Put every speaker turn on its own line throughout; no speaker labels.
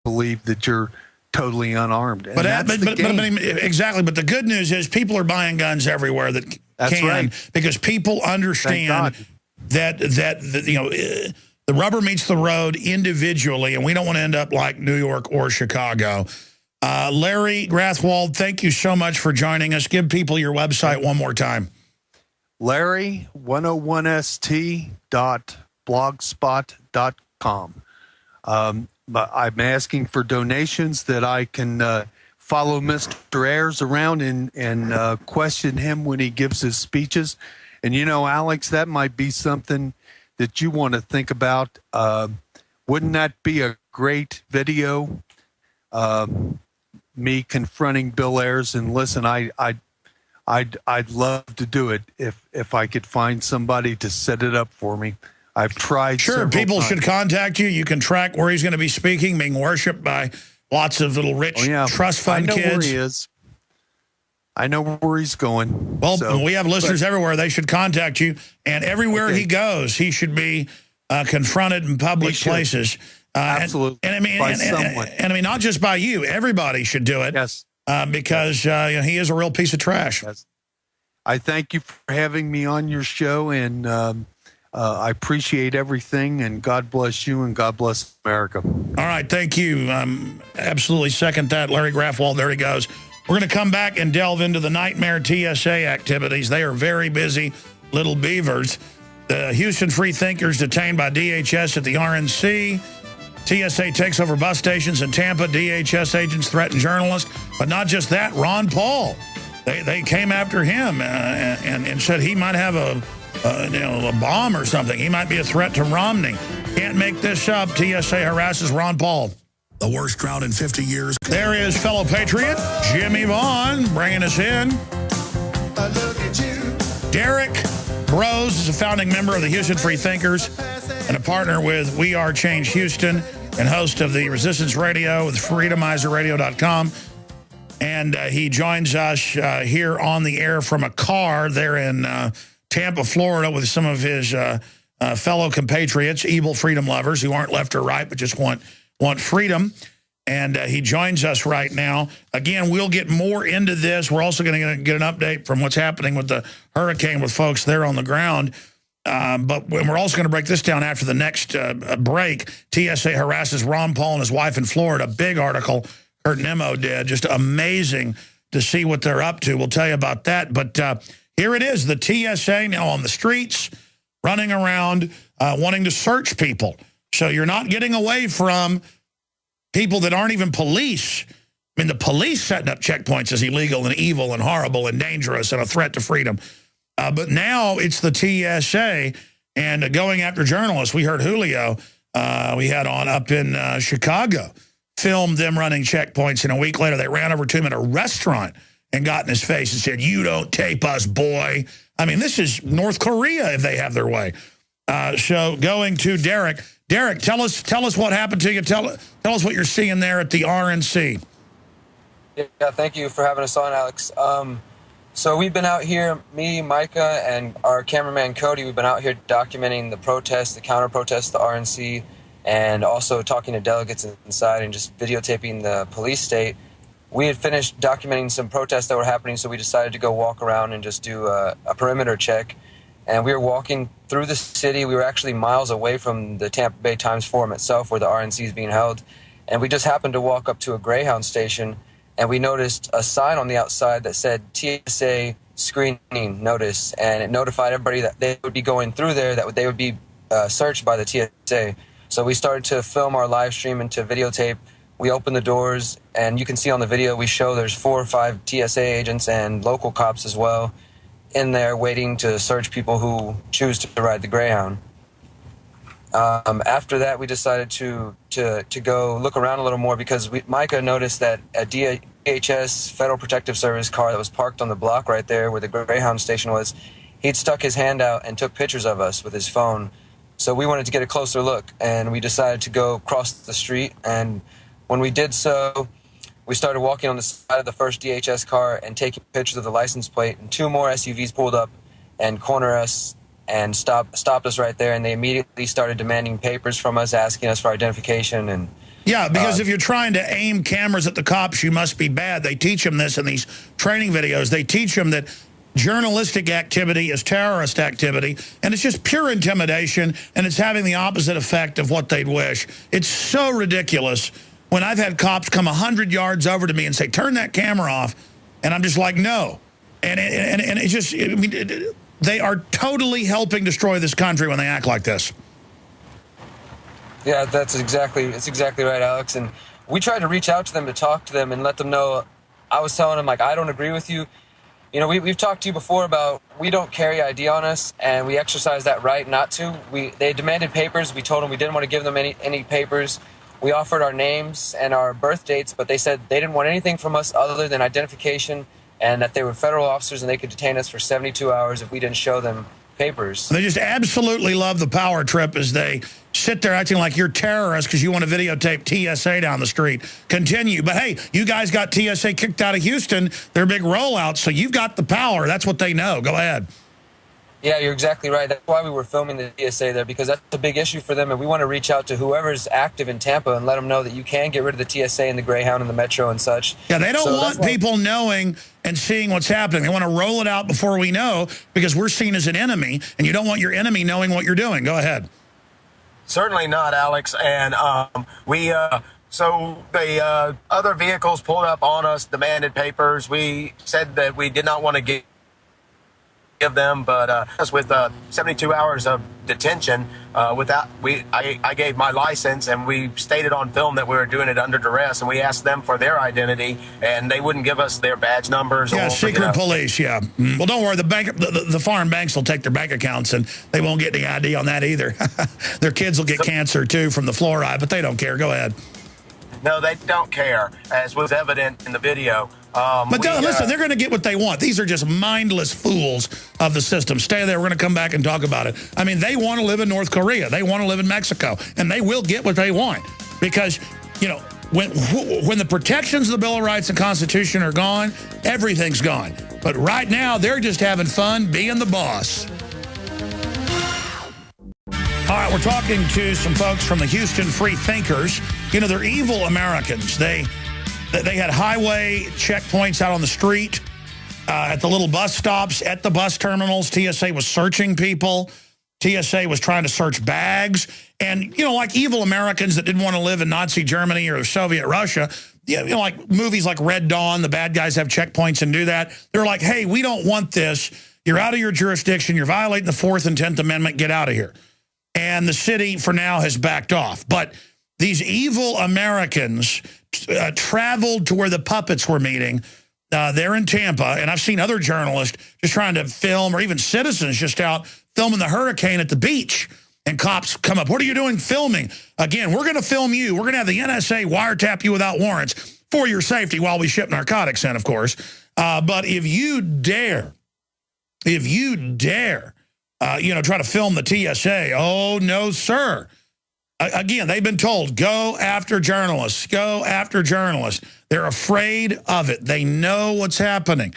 believe that you're totally unarmed. And
exactly. But the good news is people are buying guns everywhere because people understand that the rubber meets the road individually, and we don't want to end up like New York or Chicago. Larry Grathwold, thank you so much for joining us. Give people your website one more time. Larry101st.blogspot.com. But I'm asking for donations that I can follow Mr. Ayers around and question him when he gives his speeches. And, you know, Alex, that might be something that you want to think about. Wouldn't that be a great video? Me confronting Bill Ayers, and listen, I'd love to do it if I could find somebody to set it up for me. I've tried. Sure, people should contact you. You can track where he's going to be speaking, being worshipped by lots of little rich trust fund kids. I know where he is. I know where he's going.
Well,
we have listeners everywhere. They should contact you. And everywhere he goes, he should be confronted in public places.
Absolutely.
And I mean, not just by you. Everybody should do it.
Yes.
Because he is a real piece of trash.
Yes. I thank you for having me on your show, and I appreciate everything, and God bless you, and God bless America.
All right, thank you. Absolutely second that. Larry Grathwold, there he goes. We're going to come back and delve into the nightmare TSA activities. They are very busy little beavers. The Houston Free Thinkers detained by DHS at the RNC. TSA takes over bus stations in Tampa. DHS agents threaten journalists. But not just that, Ron Paul. They came after him and said he might have a bomb or something. He might be a threat to Romney. Can't make this up. TSA harasses Ron Paul. The worst drought in 50 years. There is fellow patriot Jimmy Vaughn bringing us in. I look at you. Derek Rose is a founding member of the Houston Free Thinkers and a partner with We Are Change Houston and host of the Resistance Radio with freedomizerradio.com. And he joins us here on the air from a car there in Tampa, Florida, with some of his fellow compatriots, evil freedom lovers who aren't left or right but just want freedom. And he joins us right now. Again, we'll get more into this. We're also going to get an update from what's happening with the hurricane with folks there on the ground. But we're also going to break this down after the next break. TSA harasses Ron Paul and his wife in Florida. Big article Kurt Nimmo did. Just amazing to see what they're up to. We'll tell you about that. But here it is, the TSA now on the streets, running around, wanting to search people. So you're not getting away from people that aren't even police. I mean, the police setting up checkpoints is illegal and evil and horrible and dangerous and a threat to freedom. But now it's the TSA and going after journalists. We heard Julio, we had on up in Chicago, filmed them running checkpoints, and a week later they ran over to him at a restaurant and got in his face and said, "You don't tape us, boy." I mean, this is North Korea if they have their way. So going to Derek. Derek, tell us what happened to you. Tell us what you're seeing there at the RNC.
Yeah, thank you for having us on, Alex. So we've been out here, me, Micah, and our cameraman Cody, we've been out here documenting the protests, the counter-protests, the RNC, and also talking to delegates inside and just videotaping the police state. We had finished documenting some protests that were happening, so we decided to go walk around and just do a perimeter check. And we were walking through the city. We were actually miles away from the Tampa Bay Times Forum itself, where the RNC is being held. And we just happened to walk up to a Greyhound station, and we noticed a sign on the outside that said TSA screening notice, and it notified everybody that they would be going through there, that they would be searched by the TSA. So we started to film our live stream and to videotape. We opened the doors, and you can see on the video we show there's 4 or 5 TSA agents and local cops as well in there waiting to search people who choose to ride the Greyhound. After that, we decided to go look around a little more because Micah noticed that a DHS Federal Protective Service car that was parked on the block right there where the Greyhound station was, he'd stuck his hand out and took pictures of us with his phone. So we wanted to get a closer look, and we decided to go across the street. And when we did so, we started walking on the side of the first DHS car and taking pictures of the license plate, and 2 more SUVs pulled up and cornered us and stopped us right there, and they immediately started demanding papers from us, asking us for identification, and
Yeah, because if you're trying to aim cameras at the cops, you must be bad. They teach them this in these training videos. They teach them that journalistic activity is terrorist activity, and it's just pure intimidation, and it's having the opposite effect of what they'd wish. It's so ridiculous when I've had cops come 100 yards over to me and say, turn that camera off, and I'm just like, no. And it's just, I mean, they are totally helping destroy this country when they act like this.
Yeah, it's exactly right, Alex. And we tried to reach out to them to talk to them and let them know. I was telling them, like, I don't agree with you. You know, we've talked to you before about we don't carry ID on us, and we exercise that right not to. They demanded papers. We told them we didn't want to give them any papers. We offered our names and our birth dates, but they said they didn't want anything from us other than identification and that they were federal officers and they could detain us for 72 hours if we didn't show them papers.
They just absolutely love the power trip as they sit there acting like you're terrorists because you want to videotape TSA down the street. Continue. But hey, you guys got TSA kicked out of Houston. Their big rollout, so you've got the power. That's what they know. Go ahead.
Yeah, you're exactly right. That's why we were filming the TSA there, because that's a big issue for them, and we want to reach out to whoever's active in Tampa and let them know that you can get rid of the TSA and the Greyhound and the Metro and such.
Yeah, they don't want people knowing and seeing what's happening. They want to roll it out before we know, because we're seen as an enemy, and you don't want your enemy knowing what you're doing. Go ahead.
Certainly not, Alex. And so the other vehicles pulled up on us, demanded papers. We said that we did not want to give them, but with 72 hours of detention, I gave my license, and we stated on film that we were doing it under duress, and we asked them for their identity, and they wouldn't give us their badge numbers.
Yeah, secret police. Yeah. Well, don't worry. The foreign banks will take their bank accounts, and they won't get any ID on that either. Their kids will get cancer too from the fluoride, but they don't care. Go ahead.
No, they don't care, as was evident in the video.
But listen, they're going to get what they want. These are just mindless fools of the system. Stay there. We're going to come back and talk about it. I mean, they want to live in North Korea. They want to live in Mexico. And they will get what they want. Because, you know, when the protections of the Bill of Rights and Constitution are gone, everything's gone. But right now, they're just having fun being the boss. All right, we're talking to some folks from the Houston Free Thinkers. You know, they're evil Americans. They had highway checkpoints out on the street, at the little bus stops, at the bus terminals. TSA was searching people. TSA was trying to search bags. And, you know, like evil Americans that didn't want to live in Nazi Germany or Soviet Russia, you know, like movies like Red Dawn, the bad guys have checkpoints and do that. They're like, hey, we don't want this. You're out of your jurisdiction. You're violating the 4th and 10th Amendment. Get out of here. And the city, for now, has backed off. But these evil Americans traveled to where the puppets were meeting. They're in Tampa, and I've seen other journalists just trying to film, or even citizens just out filming the hurricane at the beach. And cops come up, what are you doing filming? Again, we're going to film you. We're going to have the NSA wiretap you without warrants for your safety while we ship narcotics in, of course. But if you dare, you know, try to film the TSA, oh, no, sir. Again, they've been told, go after journalists, go after journalists. They're afraid of it. They know what's happening.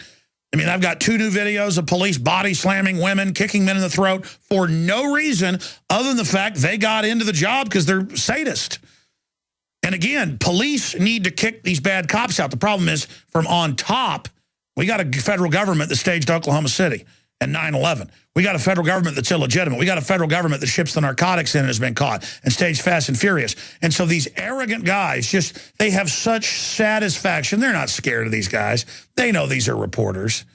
I mean, I've got 2 new videos of police body slamming women, kicking men in the throat for no reason other than the fact they got into the job because they're sadists. And again, police need to kick these bad cops out. The problem is, from on top, we got a federal government that staged Oklahoma City and 9/11. We got a federal government that's illegitimate. We got a federal government that ships the narcotics in and has been caught and staged Fast and Furious. And so these arrogant guys, they have such satisfaction. They're not scared of these guys. They know these are reporters.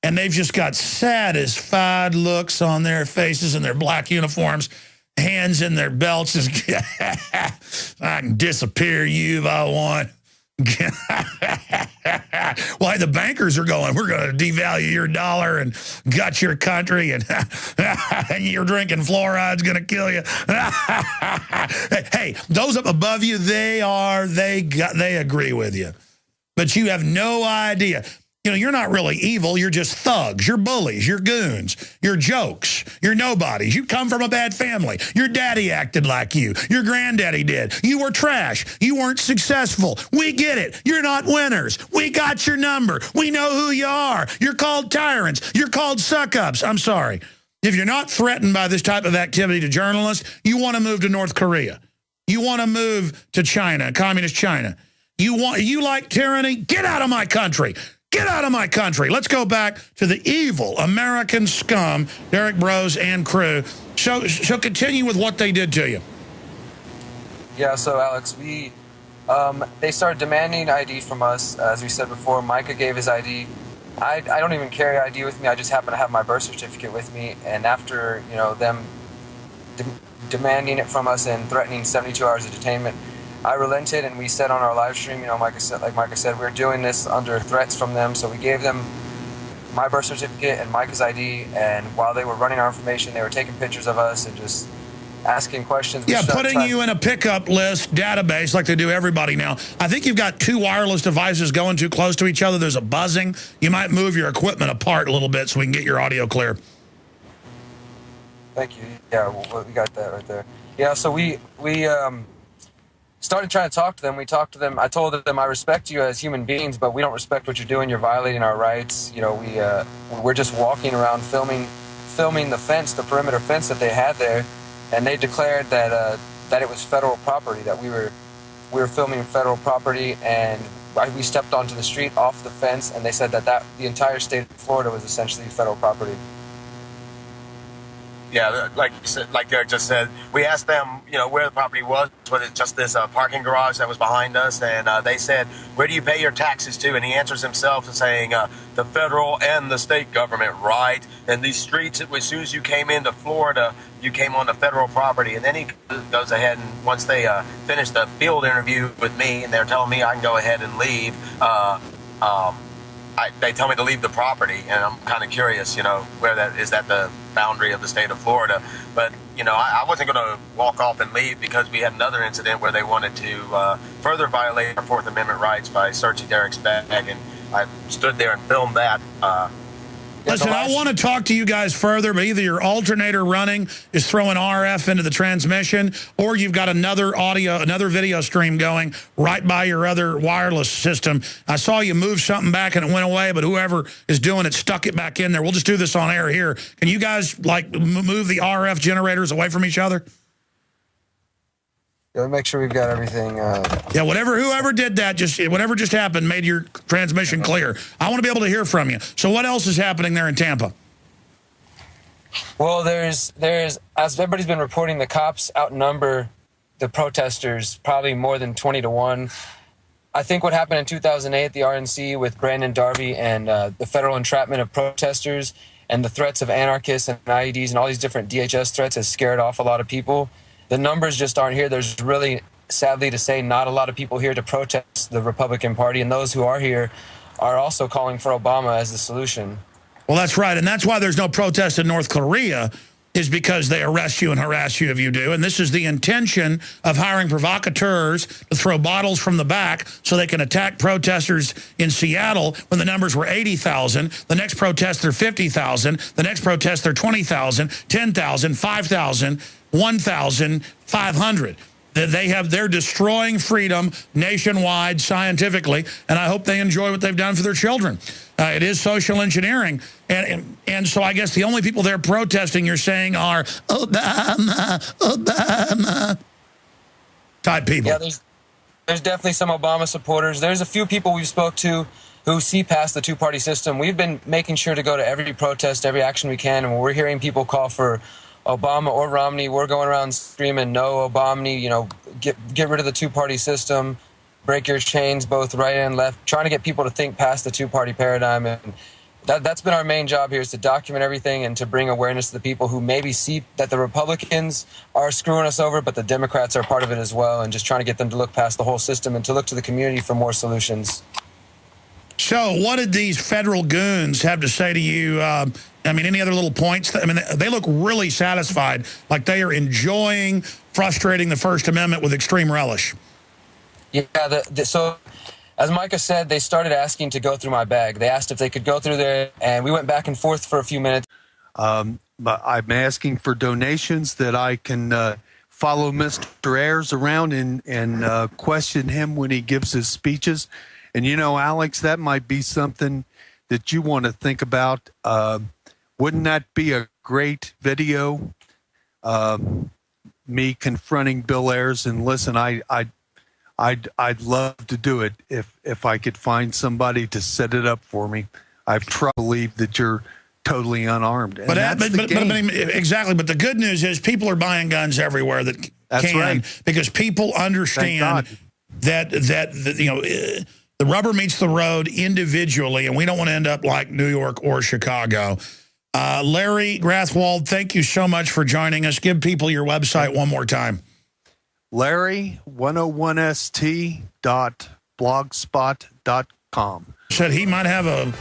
And they've just got satisfied looks on their faces in their black uniforms, hands in their belts. I can disappear you if I want. Why the bankers are going, we're going to devalue your dollar and gut your country, and you're drinking fluoride's going to kill you. Hey, those up above you, they agree with you, but you have no idea. You know, you're not really evil. You're just thugs. You're bullies. You're goons. You're jokes. You're nobodies. You come from a bad family. Your daddy acted like you. Your granddaddy did. You were trash. You weren't successful. We get it. You're not winners. We got your number. We know who you are. You're called tyrants. You're called suck-ups. I'm sorry. If you're not threatened by this type of activity to journalists, you want to move to North Korea. You want to move to China, communist China. You like tyranny? Get out of my country. Get out of my country. Let's go back to the evil American scum, Derek Bros and crew. So continue with what they did to you.
Yeah, so Alex, they started demanding ID from us. As we said before, Micah gave his ID. I don't even carry ID with me. I just happen to have my birth certificate with me. And after, them demanding it from us and threatening 72 hours of detainment, I relented, and we said on our live stream, like Micah said, we're doing this under threats from them. So we gave them my birth certificate and Micah's ID. And while they were running our information, they were taking pictures of us and just asking questions.
Yeah, putting you in a pickup list database like they do everybody now. I think you've got two wireless devices going too close to each other. There's a buzzing. You might move your equipment apart a little bit so we can get your audio clear.
Thank you. Yeah, we got that right there. Yeah, so we started trying to talk to them. We talked to them. I told them, I respect you as human beings, but we don't respect what you're doing. You're violating our rights. We're just walking around filming the fence, the perimeter fence that they had there. And they declared that it was federal property, that we were filming federal property, and we stepped onto the street off the fence, and they said that the entire state of Florida was essentially federal property.
Yeah, like Derek just said, we asked them, where the property was it just this parking garage that was behind us? And they said, where do you pay your taxes to? And he answers himself saying, the federal and the state government, right? And these streets, as soon as you came into Florida, you came on the federal property. And then he goes ahead, and once they finish the field interview with me, and they're telling me I can go ahead and leave, they tell me to leave the property, and I'm kind of curious, where that is, that the boundary of the state of Florida. But I wasn't going to walk off and leave, because we had another incident where they wanted to further violate our Fourth Amendment rights by searching Derek's bag, and I stood there and filmed that.
Listen, I want to talk to you guys further, but either your alternator running is throwing RF into the transmission, or you've got another video stream going right by your other wireless system. I saw you move something back and it went away, but whoever is doing it stuck it back in there. We'll just do this on air here. Can you guys move the RF generators away from each other?
Yeah, make sure we've got everything.
Yeah, whoever did that, whatever just happened made your transmission clear. I want to be able to hear from you. So what else is happening there in Tampa?
Well, there's as everybody's been reporting, the cops outnumber the protesters probably more than 20 to 1. I think what happened in 2008, the RNC with Brandon Darby and the federal entrapment of protesters and the threats of anarchists and IEDs and all these different DHS threats has scared off a lot of people. The numbers just aren't here. There's really, sadly to say, not a lot of people here to protest the Republican Party, and those who are here are also calling for Obama as the solution.
Well, that's right, and that's why there's no protest in North Korea, is because they arrest you and harass you if you do. And this is the intention of hiring provocateurs to throw bottles from the back so they can attack protesters in Seattle when the numbers were 80,000. The next protest, they're 50,000. The next protest, they're 20,000, 10,000, 5,000, 1,500. They're destroying freedom nationwide, scientifically, and I hope they enjoy what they've done for their children. It is social engineering, and so I guess the only people they're protesting, you're saying, are Obama type people.
Yeah, there's definitely some Obama supporters. There's a few people we've spoke to who see past the two-party system. We've been making sure to go to every protest, every action we can, and when we're hearing people call for Obama or Romney, we're going around screaming, no, Obama, get rid of the two-party system, break your chains both right and left, trying to get people to think past the two-party paradigm. And that's been our main job here, is to document everything and to bring awareness to the people who maybe see that the Republicans are screwing us over, but the Democrats are part of it as well, and just trying to get them to look past the whole system and to look to the community for more solutions.
So what did these federal goons have to say to you? Any other little points? They look really satisfied, like they are enjoying frustrating the First Amendment with extreme relish.
Yeah, so as Micah said, they started asking to go through my bag. They asked if they could go through there, and we went back and forth for a few minutes.
But I'm asking for donations that I can follow Mr. Ayers around and question him when he gives his speeches. And, Alex, that might be something that you want to think about. Wouldn't that be a great video? me confronting Bill Ayers. And listen, I'd love to do it if I could find somebody to set it up for me. I've tried to believe that you're totally unarmed. And
exactly. But the good news is people are buying guns everywhere that's right. Because people understand that you know, the rubber meets the road individually, and we don't want to end up like New York or Chicago. Larry Grathwold, thank you so much for joining us. Give people your website one more time.
Larry101st.blogspot.com.
Said he might have a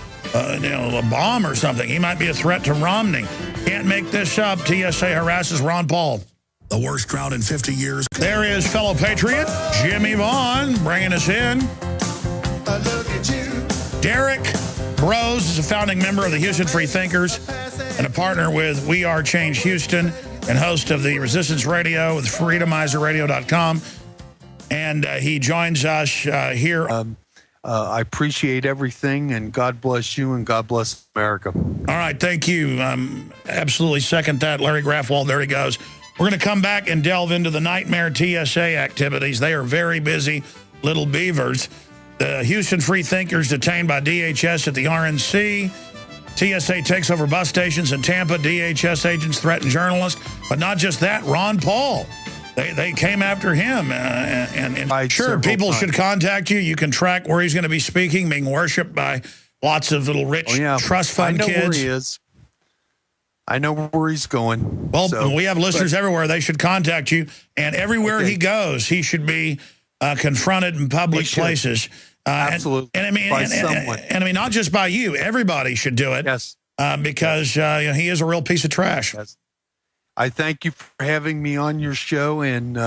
bomb or something. He might be a threat to Romney. Can't make this up. TSA harasses Ron Paul. The worst drought in 50 years. There is fellow patriot Jimmy Vaughn bringing us in.
I look at you.
Derek Brose is a founding member of the Houston Free Thinkers and a partner with We Are Change Houston and host of the Resistance Radio with freedomizerradio.com. And he joins us here.
I appreciate everything, and God bless you, and God bless America.
All right, thank you. Absolutely second that. Larry Grathwold, there he goes. We're going to come back and delve into the nightmare TSA activities. They are very busy little beavers. The Houston Free Thinkers detained by DHS at the RNC. TSA takes over bus stations in Tampa. DHS agents threaten journalists. But not just that, Ron Paul. They came after him. And sure, people should contact you. You can track where he's going to be speaking, being worshipped by lots of little rich trust fund kids.
I know where he is. I know where he's going.
Well, we have listeners everywhere. They should contact you. And everywhere he goes, he should be confronted in public places.
Absolutely.
And I mean, not just by you. Everybody should do it.
Yes.
Because you know, he is a real piece of trash.
Yes. I thank you for having me on your show, and